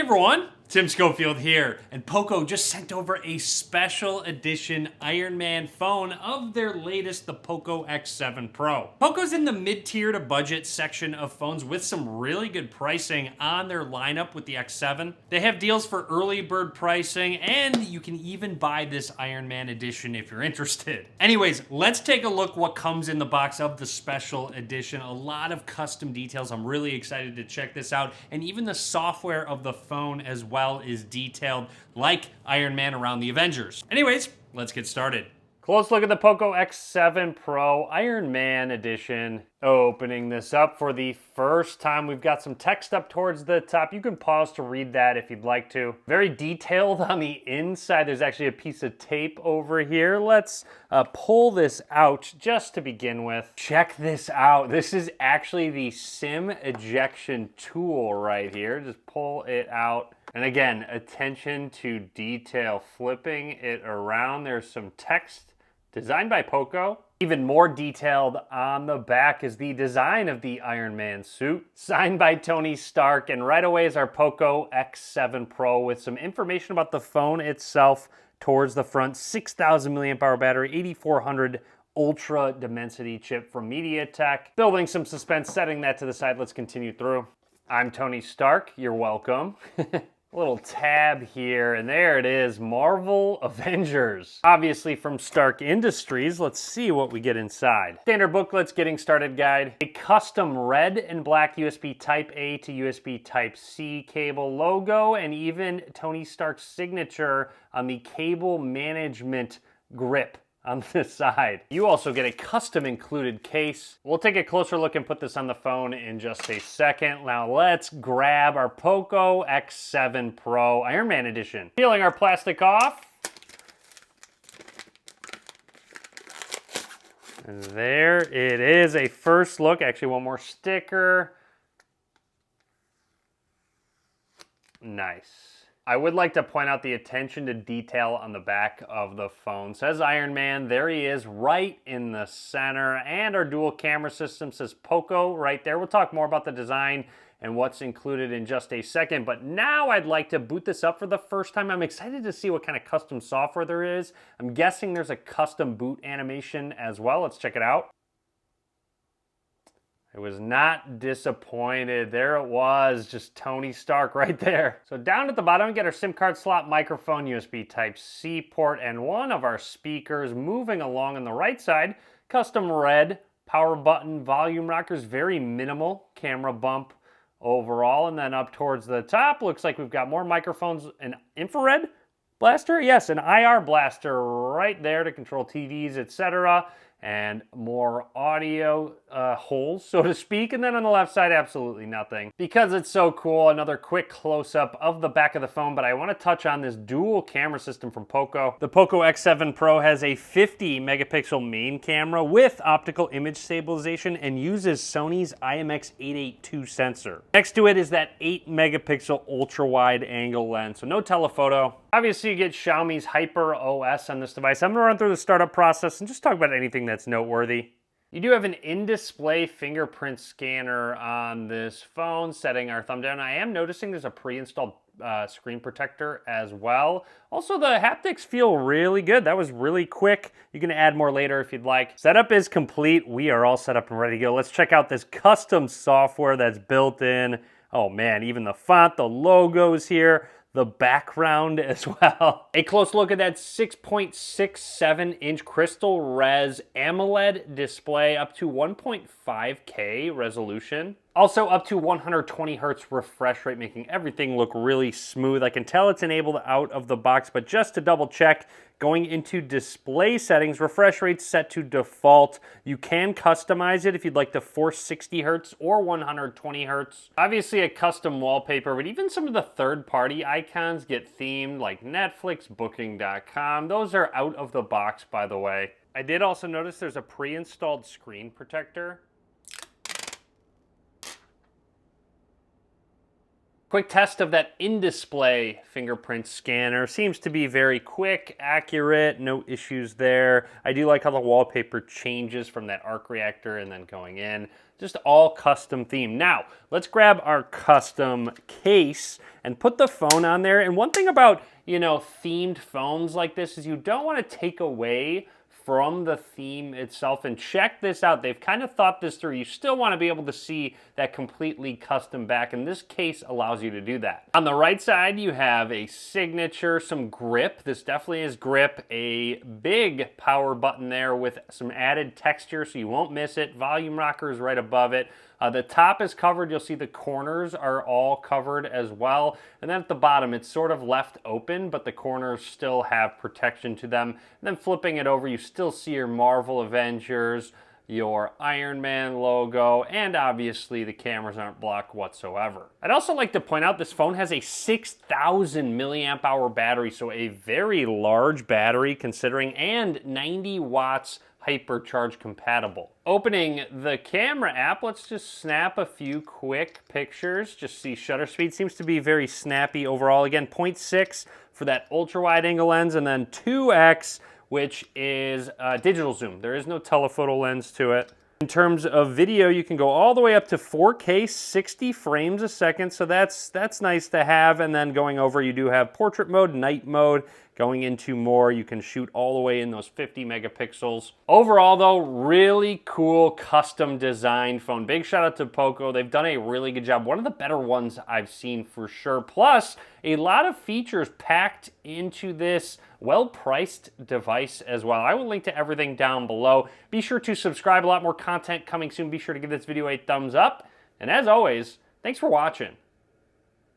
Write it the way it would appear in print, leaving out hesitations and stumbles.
everyone, Tim Schofield here, and POCO just sent over a special edition Iron Man phone of their latest, the POCO X7 Pro. POCO's in the mid-tier to budget section of phones with some really good pricing on their lineup with the X7. They have deals for early bird pricing, and you can even buy this Iron Man edition if you're interested. Anyways, let's take a look what comes in the box of the special edition. A lot of custom details. I'm really excited to check this out, and even the software of the phone as well is detailed like Iron Man around the Avengers. Anyways, let's get started. Close look at the POCO X7 Pro Iron Man edition. Opening this up for the first time, we've got some text up towards the top. You can pause to read that if you'd like to. Very detailed on the inside. There's actually a piece of tape over here. Let's pull this out just to begin with. Check this out. This is actually the SIM ejection tool right here. Just pull it out. And again, attention to detail. Flipping it around, there's some text designed by POCO. Even more detailed on the back is the design of the Iron Man suit, signed by Tony Stark. And right away is our POCO X7 Pro with some information about the phone itself towards the front. 6,000 milliamp hour battery, 8400 ultra dimensity chip from MediaTek. Building some suspense, setting that to the side. Let's continue through. I'm Tony Stark, you're welcome. Little tab here, and there it is, Marvel Avengers. Obviously from Stark Industries. Let's see what we get inside. Standard booklets, getting started guide. A custom red and black USB Type-A to USB Type-C cable logo, and even Tony Stark's signature on the cable management grip on the side. You also get a custom included case. We'll take a closer look and put this on the phone in just a second. Now let's grab our POCO X7 Pro Iron Man Edition. Peeling our plastic off. And there it is, a first look. Actually, one more sticker. Nice. I would like to point out the attention to detail on the back of the phone. Says Iron Man, there he is right in the center, and our dual camera system says POCO right there. We'll talk more about the design and what's included in just a second, but now I'd like to boot this up for the first time. I'm excited to see what kind of custom software there is. I'm guessing there's a custom boot animation as well. Let's check it out. I was not disappointed. There it was, just Tony Stark right there. So down at the bottom, we get our SIM card slot, microphone, USB Type-C port, and one of our speakers. Moving along on the right side, custom red, power button, volume rockers, very minimal camera bump overall. And then up towards the top, looks like we've got more microphones, an infrared blaster. Yes, an IR blaster right there to control TVs, etc. And more audio holes, so to speak. And then on the left side, absolutely nothing. Because it's so cool, another quick close-up of the back of the phone, but I want to touch on this dual camera system from POCO. The POCO X7 Pro has a 50 megapixel main camera with optical image stabilization and uses Sony's IMX882 sensor. Next to it is that 8 megapixel ultra wide angle lens, so no telephoto. Obviously, you get Xiaomi's Hyper OS on this device. I'm going to run through the startup process and just talk about anything that's noteworthy. You do have an in-display fingerprint scanner on this phone. Setting our thumb down, I am noticing there's a pre-installed screen protector as well. Also, the haptics feel really good. That was really quick. You can add more later if you'd like. Setup is complete. We are all set up and ready to go. Let's check out this custom software that's built in. Oh man, even the font, the logos here, the background as well. A close look at that 6.67 inch crystal res AMOLED display, up to 1.5K resolution. Also up to 120 hertz refresh rate, making everything look really smooth. I can tell it's enabled out of the box, but just to double check, going into display settings, refresh rate set to default. You can customize it if you'd like to force 60 hertz or 120 hertz. Obviously a custom wallpaper, but even some of the third-party icons get themed, like Netflix, Booking.com. Those are out of the box, by the way. I did also notice there's a pre-installed screen protector. Quick test of that in-display fingerprint scanner. Seems to be very quick, accurate, no issues there. I do like how the wallpaper changes from that arc reactor and then going in. Just all custom themed. Now, let's grab our custom case and put the phone on there. And one thing about, themed phones like this is you don't want to take away from the theme itself. And check this out. They've kind of thought this through. You still want to be able to see that completely custom back, and this case allows you to do that. On the right side, you have a signature, some grip. This definitely is grip. A big power button there with some added texture so you won't miss it. Volume rocker is right above it. The top is covered. You'll see the corners are all covered as well. And then at the bottom, it's sort of left open, but the corners still have protection to them. And then flipping it over, you still see your Marvel Avengers, your Iron Man logo, and obviously the cameras aren't blocked whatsoever. I'd also like to point out this phone has a 6,000 milliamp hour battery, so a very large battery considering, and 90 watts hypercharge compatible. Opening the camera app, let's just snap a few quick pictures. Just see shutter speed seems to be very snappy overall. Again, 0.6 for that ultra wide angle lens, and then 2x, which is digital zoom. There is no telephoto lens to it. In terms of video, you can go all the way up to 4K, 60 frames a second, so that's nice to have. And then going over, you do have portrait mode, night mode. Going into more, you can shoot all the way in those 50 megapixels. Overall though, really cool custom designed phone. Big shout out to POCO. They've done a really good job. One of the better ones I've seen for sure. Plus, a lot of features packed into this well-priced device as well. I will link to everything down below. Be sure to subscribe. A lot more content coming soon. Be sure to give this video a thumbs up. And as always, thanks for watching.